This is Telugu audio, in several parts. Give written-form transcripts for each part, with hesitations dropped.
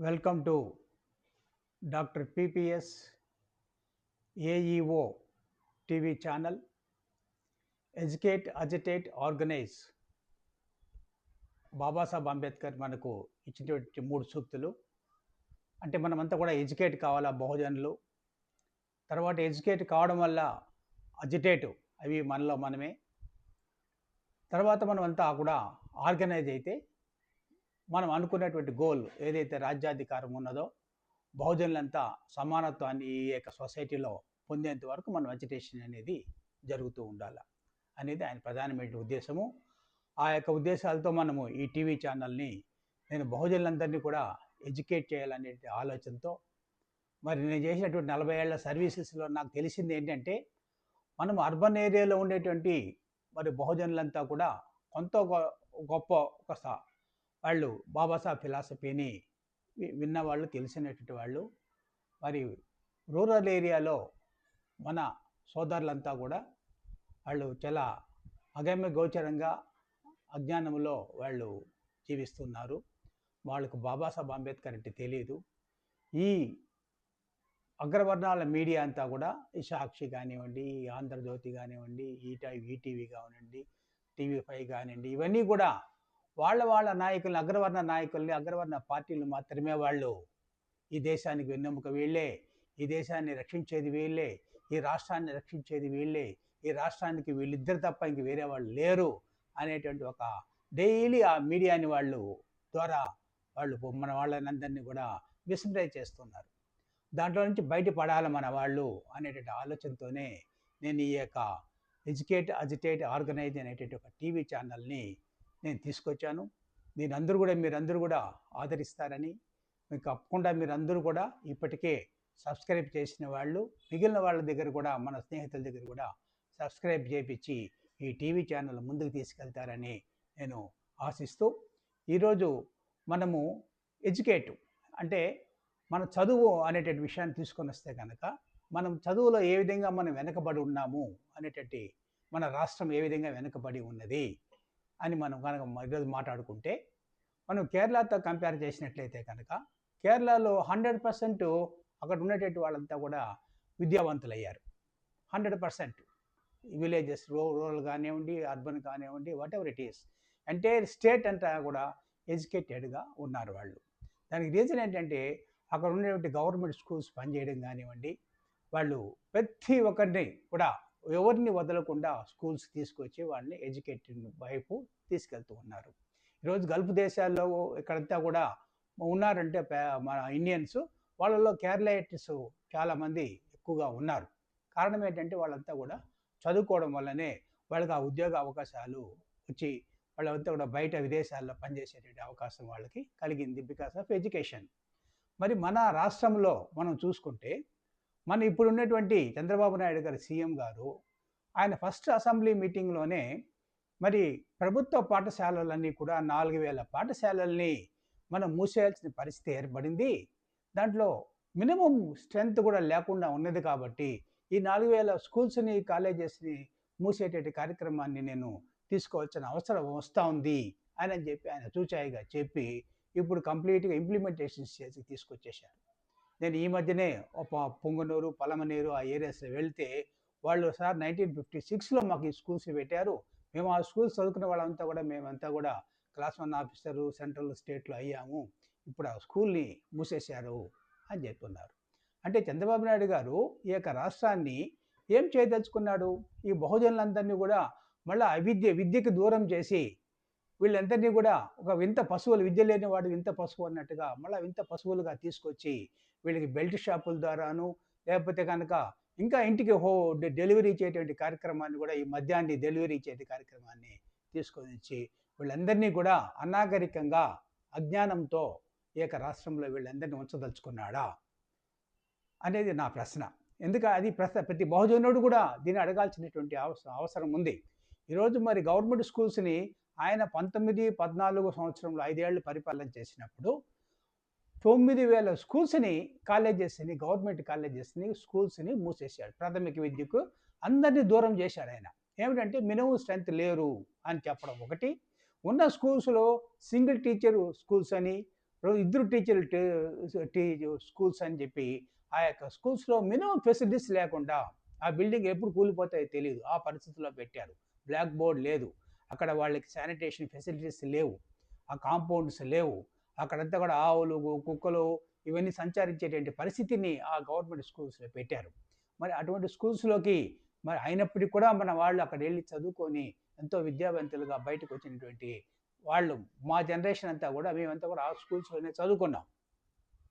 Welcome to doctor PPS AEO TV channel. Educate, agitate, organise. Babasaheb Ambedkar మనకు ఇచ్చినటువంటి 3 సూక్తులు. అంటే మనమంతా కూడా ఎడ్యుకేట్ కావాలా బహుజనులు. తర్వాత ఎడ్యుకేట్ కావడం వల్ల అజిటేట్ అవి మనలో మనమే. తర్వాత మనమంతా కూడా ఆర్గనైజ్ అయితే మనం అనుకున్నటువంటి గోల్ ఏదైతే రాజ్యాధికారం ఉన్నదో బహుజనులంతా సమానత్వాన్ని ఈ యొక్క సొసైటీలో పొందేంత వరకు మనం అజిటేషన్ అనేది జరుగుతూ ఉండాలి అనేది ఆయన ప్రధానమైన ఉద్దేశము. ఆ యొక్క ఉద్దేశాలతో మనము ఈ టీవీ ఛానల్ని నేను బహుజనులందరినీ కూడా ఎడ్యుకేట్ చేయాలనే ఆలోచనతో మరి నేను చేసినటువంటి 40 ఏళ్ల సర్వీసెస్లో నాకు తెలిసింది ఏంటంటే మనం అర్బన్ ఏరియాలో ఉండేటువంటి మరి బహుజనులంతా కూడా కొంత గొప్ప ఒక వాళ్ళు బాబాసాహెబ్ ఫిలాసఫీని విన్నవాళ్ళు, తెలిసినటువంటి వాళ్ళు. మరి రూరల్ ఏరియాలో మన సోదరులంతా కూడా వాళ్ళు చాలా అగమ్య గోచరంగా అజ్ఞానంలో వాళ్ళు జీవిస్తున్నారు. వాళ్ళకు బాబాసాహెబ్ అంబేద్కర్ అంటే తెలియదు. ఈ అగ్రవర్ణాల మీడియా అంతా కూడా ఈ సాక్షి కానివ్వండి, ఆంధ్రజ్యోతి కానివ్వండి, ఈటీవీ కానివ్వండి, టీవీ5 కానివ్వండి, ఇవన్నీ కూడా వాళ్ళ నాయకుల్ని, అగ్రవర్ణ నాయకుల్ని, అగ్రవర్ణ పార్టీలు మాత్రమే వాళ్ళు ఈ దేశానికి వెన్నెముక వీళ్ళే, ఈ దేశాన్ని రక్షించేది వీళ్ళే, ఈ రాష్ట్రాన్ని రక్షించేది వీళ్ళే, ఈ రాష్ట్రానికి వీళ్ళిద్దరు తప్ప ఇంక వేరే వాళ్ళు లేరు అనేటువంటి ఒక డైలీ ఆ మీడియాని వాళ్ళు ద్వారా వాళ్ళు మన వాళ్ళనందరినీ కూడా మిస్ప్రైజ్ చేస్తున్నారు. దాంట్లో నుంచి బయటపడాలి మన వాళ్ళు అనేటువంటి ఆలోచనతోనే నేను ఈ యొక్క ఎడ్యుకేట్, అజిటేట్, ఆర్గనైజ్ అనేటువంటి ఒక టీవీ ఛానల్ని నేను తీసుకొచ్చాను. మీరందరూ కూడా ఆదరిస్తారని, మీకు తప్పకుండా మీరందరూ కూడా ఇప్పటికే సబ్స్క్రైబ్ చేసిన వాళ్ళు మిగిలిన వాళ్ళ దగ్గర కూడా, మన స్నేహితుల దగ్గర కూడా సబ్స్క్రైబ్ చేయించి ఈ టీవీ ఛానల్ ముందుకు తీసుకెళ్తారని నేను ఆశిస్తూ, ఈరోజు మనము ఎడ్యుకేట్ అంటే మన చదువు అనేటువంటి విషయాన్ని తీసుకొని వస్తే కనుక, మనం చదువులో ఏ విధంగా మనం వెనకబడి ఉన్నాము అనేటువంటి, మన రాష్ట్రం ఏ విధంగా వెనకబడి ఉన్నది అని మనం కనుక ఈరోజు మాట్లాడుకుంటే, మనం కేరళతో కంపేర్ చేసినట్లయితే కనుక కేరళలో 100% అక్కడ ఉండేటటువంటి వాళ్ళంతా కూడా విద్యావంతులయ్యారు. 100% విలేజెస్, రూరల్ కానివ్వండి, అర్బన్ కానివ్వండి, what ever it is, entire state అంతా కూడా ఎడ్యుకేటెడ్గా ఉన్నారు వాళ్ళు. దానికి రీజన్ ఏంటంటే అక్కడ ఉండేటువంటి గవర్నమెంట్ స్కూల్స్ పనిచేయడం కానివ్వండి, వాళ్ళు ప్రతి ఒక్కరిని కూడా ఎవరిని వదలకుండా స్కూల్స్ తీసుకొచ్చి వాళ్ళని ఎడ్యుకేటెడ్ వైపు తీసుకెళ్తూ ఉన్నారు. ఈరోజు గల్ఫ్ దేశాల్లో ఇక్కడంతా కూడా ఉన్నారంటే మన ఇండియన్స్, వాళ్ళలో కేరళైట్స్ చాలామంది ఎక్కువగా ఉన్నారు. కారణం ఏంటంటే వాళ్ళంతా కూడా చదువుకోవడం వల్లనే వాళ్ళకి ఆ ఉద్యోగ అవకాశాలు వచ్చి వాళ్ళంతా కూడా బయట విదేశాల్లో పనిచేసేటువంటి అవకాశం వాళ్ళకి కలిగింది, బికాస్ ఆఫ్ ఎడ్యుకేషన్. మరి మన రాష్ట్రంలో మనం చూసుకుంటే, మన ఇప్పుడు ఉన్నటువంటి చంద్రబాబు నాయుడు గారు సీఎం గారు, ఆయన ఫస్ట్ అసెంబ్లీ మీటింగ్లోనే మరి ప్రభుత్వ పాఠశాలలన్నీ కూడా 4000 పాఠశాలల్ని మనం మూసేయాల్సిన పరిస్థితి ఏర్పడింది. దాంట్లో మినిమం స్ట్రెంత్ కూడా లేకుండా ఉన్నది కాబట్టి ఈ 4000 స్కూల్స్ని, కాలేజెస్ని మూసేటటువంటి కార్యక్రమాన్ని నేను తీసుకోవాల్సిన అవసరం వస్తూ ఉంది అని చెప్పి ఆయన చూచాయిగా చెప్పి ఇప్పుడు కంప్లీట్గా ఇంప్లిమెంటేషన్స్ చేసి తీసుకొచ్చేశారు. నేను ఈ మధ్యనే పొంగనూరు, పలమనేరు ఆ ఏరియాస్లో వెళ్తే వాళ్ళు, సార్ 1956లో మాకు ఈ స్కూల్స్ పెట్టారు, మేము ఆ స్కూల్స్ చదువుకున్న వాళ్ళంతా కూడా మేమంతా కూడా క్లాస్ 1 ఆఫీసరు సెంట్రల్ స్టేట్లో అయ్యాము, ఇప్పుడు ఆ స్కూల్ని మూసేశారు అని చెప్తున్నారు. అంటే చంద్రబాబు నాయుడు గారు ఈ యొక్క రాష్ట్రాన్ని ఏం చేయదలుచుకున్నాడు? ఈ బహుజనులందరినీ కూడా మళ్ళీ విద్యకు దూరం చేసి వీళ్ళందరినీ కూడా ఒక వింత పశువులు, విద్య లేని వాడు వింత పశువు అన్నట్టుగా మళ్ళీ వింత పశువులుగా తీసుకొచ్చి వీళ్ళకి బెల్ట్ షాపుల ద్వారాను, లేకపోతే కనుక ఇంకా ఇంటికి డెలివరీ ఇచ్చేటువంటి కార్యక్రమాన్ని కూడా, ఈ మద్యాన్ని డెలివరీ ఇచ్చేటి కార్యక్రమాన్ని తీసుకొని వచ్చి వీళ్ళందరినీ కూడా అనాగరికంగా, అజ్ఞానంతో ఈ యొక్క రాష్ట్రంలో వీళ్ళందరినీ ఉంచదలుచుకున్నాడా అనేది నా ప్రశ్న. అది ప్రతి బహుజనుడు కూడా దీన్ని అడగాల్సినటువంటి అవసరం ఉంది. ఈరోజు మరి గవర్నమెంట్ స్కూల్స్ని ఆయన 1914 సంవత్సరంలో 5 ఏళ్ళు పరిపాలన చేసినప్పుడు 9000 స్కూల్స్ని, కాలేజెస్ని, గవర్నమెంట్ కాలేజెస్ని, స్కూల్స్ని మూసేశాడు. ప్రాథమిక విద్యకు అందరినీ దూరం చేశాడు ఆయన. ఏమిటంటే మినిమం స్ట్రెంత్ లేరు అని చెప్పడం ఒకటి, ఉన్న స్కూల్స్లో సింగిల్ టీచర్ స్కూల్స్ అని, ఇద్దరు టీచర్లు స్కూల్స్ అని చెప్పి ఆ యొక్క స్కూల్స్లో మినిమం ఫెసిలిటీస్ లేకుండా ఆ బిల్డింగ్ ఎప్పుడు కూలిపోతాయో తెలియదు ఆ పరిస్థితుల్లో పెట్టారు. బ్లాక్ బోర్డ్ లేదు, అక్కడ వాళ్ళకి శానిటేషన్ ఫెసిలిటీస్ లేవు, ఆ కాంపౌండ్స్ లేవు, అక్కడంతా కూడా ఆవులు కుక్కలు ఇవన్నీ సంచరించేటువంటి పరిస్థితిని ఆ గవర్నమెంట్ స్కూల్స్లో పెట్టారు. మరి అటువంటి స్కూల్స్లోకి మరి అయినప్పటికీ కూడా మన వాళ్ళు అక్కడ వెళ్ళి చదువుకొని ఎంతో విద్యావంతులుగా బయటకు వచ్చినటువంటి వాళ్ళు మా జనరేషన్ అంతా కూడా మేమంతా కూడా ఆ స్కూల్స్లోనే చదువుకున్నాం.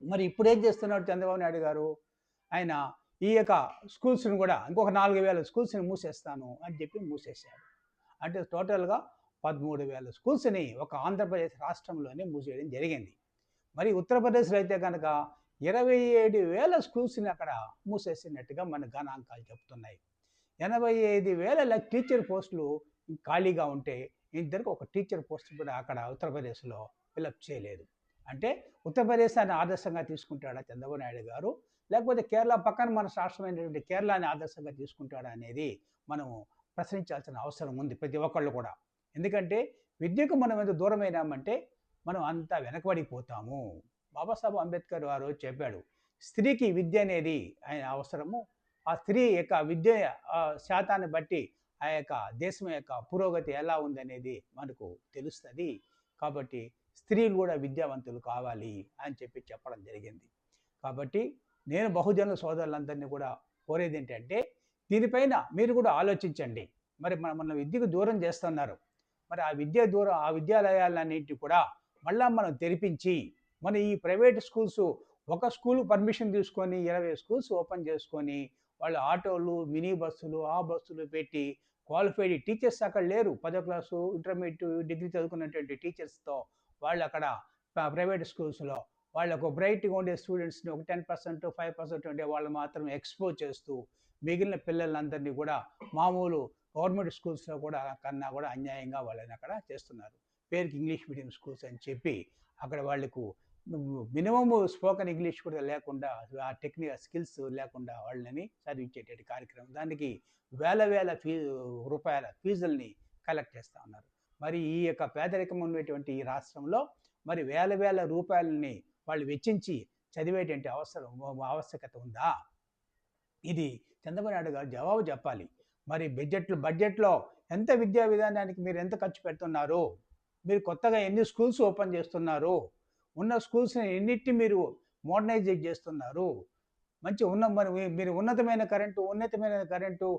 మరి ఇప్పుడేం చేస్తున్నాడు చంద్రబాబు నాయుడు గారు? ఆయన ఈ యొక్క స్కూల్స్‌ని కూడా ఇంకొక 4000 స్కూల్స్‌ని మూసేస్తాను అని చెప్పి మూసేశాడు. అంటే టోటల్‌గా 13,000 స్కూల్స్‌ని ఒక ఆంధ్రప్రదేశ్ రాష్ట్రంలోనే మూసేయడం జరిగింది. మరి ఉత్తరప్రదేశ్‌లో అయితే గనక 27,000 స్కూల్స్‌ని అక్కడ మూసేసినట్టుగా మన గణాంకాలు చెప్తున్నాయి. 85,000 టీచర్ పోస్టులు ఖాళీగా ఉంటే ఇంతవరకు ఒక టీచర్ పోస్ట్ కూడా అక్కడ ఉత్తరప్రదేశ్‌లో ఫిలప్ చేయలేదు. అంటే ఉత్తరప్రదేశాన్ని ఆదర్శంగా తీసుకుంటాడా చంద్రబాబు నాయుడు గారు? లేకపోతే కేరళ పక్కన మన రాష్ట్రమైనటువంటి కేరళని ఆదర్శంగా తీసుకుంటాడా అనేది మనం ప్రశ్నించాల్సిన అవసరం ఉంది ప్రతి ఒక్కళ్ళు కూడా. ఎందుకంటే విద్యకు మనం ఎంత దూరమైనామంటే మనం అంతా వెనకబడిపోతాము. బాబాసాహెబ్ అంబేద్కర్ గారు చెప్పాడు, స్త్రీకి విద్య అనేది ఆయన అవసరము. ఆ స్త్రీ యొక్క విద్య శాతాన్ని బట్టి ఆ యొక్క దేశం యొక్క పురోగతి ఎలా ఉందనేది మనకు తెలుస్తుంది. కాబట్టి స్త్రీలు కూడా విద్యావంతులు కావాలి అని చెప్పి చెప్పడం జరిగింది. కాబట్టి నేను బహుజన సోదరులందరినీ కూడా కోరేది ఏంటంటే దీనిపైన మీరు కూడా ఆలోచించండి. మరి మన విద్యకు దూరం చేస్తున్నారు. మరి ఆ విద్యాలయాలన్నింటినీ కూడా మళ్ళా మనం తెరిపించి మన ఈ ప్రైవేట్ స్కూల్స్ ఒక స్కూల్ పర్మిషన్ తీసుకొని 20 స్కూల్స్ ఓపెన్ చేసుకొని వాళ్ళు ఆటోలు మినీ బస్సులు ఆ బస్సులు పెట్టి క్వాలిఫైడ్ టీచర్స్ అక్కడ లేరు. 10వ క్లాసు ఇంటర్మీడియట్ డిగ్రీ చదువుకున్నటువంటి టీచర్స్తో వాళ్ళు అక్కడ ప్రైవేట్ స్కూల్స్లో వాళ్ళకు బ్రైట్గా ఉండే స్టూడెంట్స్ని ఒక 10% 5% ఉండే వాళ్ళు మాత్రం ఎక్స్పోజ్ చేస్తూ మిగిలిన పిల్లలందరినీ కూడా మామూలు గవర్నమెంట్ స్కూల్స్లో కూడా కన్నా కూడా అన్యాయంగా వాళ్ళని అక్కడ చేస్తున్నారు. పేరుకి ఇంగ్లీష్ మీడియం స్కూల్స్ అని చెప్పి అక్కడ వాళ్ళకు మినిమమ్ స్పోకెన్ ఇంగ్లీష్ కూడా లేకుండా ఆ టెక్నికల్ స్కిల్స్ లేకుండా వాళ్ళని చదివించేటువంటి కార్యక్రమం. దానికి వేల రూపాయల ఫీజుల్ని కలెక్ట్ చేస్తూ ఉన్నారు. మరి ఈ యొక్క పేదరికం ఉన్నటువంటి ఈ రాష్ట్రంలో మరి వేల రూపాయలని వాళ్ళు వెచ్చించి చదివేటువంటి ఆవశ్యకత ఉందా? ఇది చంద్రబాబు నాయుడు గారు జవాబు చెప్పాలి. మరి బడ్జెట్లో ఎంత విద్యా విధానానికి మీరు ఎంత ఖర్చు పెడుతున్నారు? మీరు కొత్తగా ఎన్ని స్కూల్స్ ఓపెన్ చేస్తున్నారు? ఉన్న స్కూల్స్ని ఎన్నిటిని మీరు మోడర్నైజ్ చేస్తున్నారు? మంచి మరి మీరు ఉన్నతమైన కరెంటు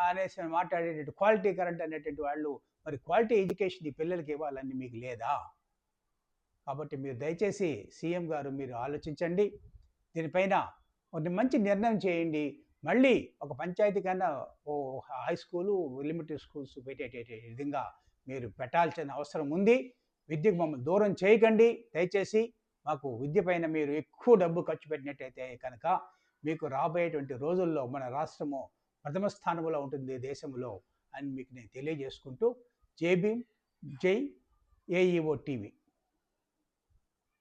అనేసి మాట్లాడేటటువంటి క్వాలిటీ కరెంట్ అనేటువంటి వాళ్ళు మరి క్వాలిటీ ఎడ్యుకేషన్ ఈ పిల్లలకి ఇవ్వాలని మీకు లేదా? కాబట్టి మీరు దయచేసి సీఎం గారు మీరు ఆలోచించండి. దీనిపైన ఒక మంచి నిర్ణయం చేయండి. మళ్ళీ ఒక పంచాయతీ కన్నా హై స్కూలు ఎలిమెంటరీ స్కూల్స్ పెట్టేట విధంగా మీరు పెట్టాల్సిన అవసరం ఉంది. విద్యకు మమ్మల్ని దూరం చేయకండి దయచేసి. మాకు విద్య పైన మీరు ఎక్కువ డబ్బు ఖర్చు పెట్టినట్టయితే కనుక మీకు రాబోయేటువంటి రోజుల్లో మన రాష్ట్రము ప్రథమ స్థానంలో ఉంటుంది దేశంలో అని మీకు నేను తెలియజేసుకుంటూ జై భీమ్, జై ఏఈఓ టీవీ.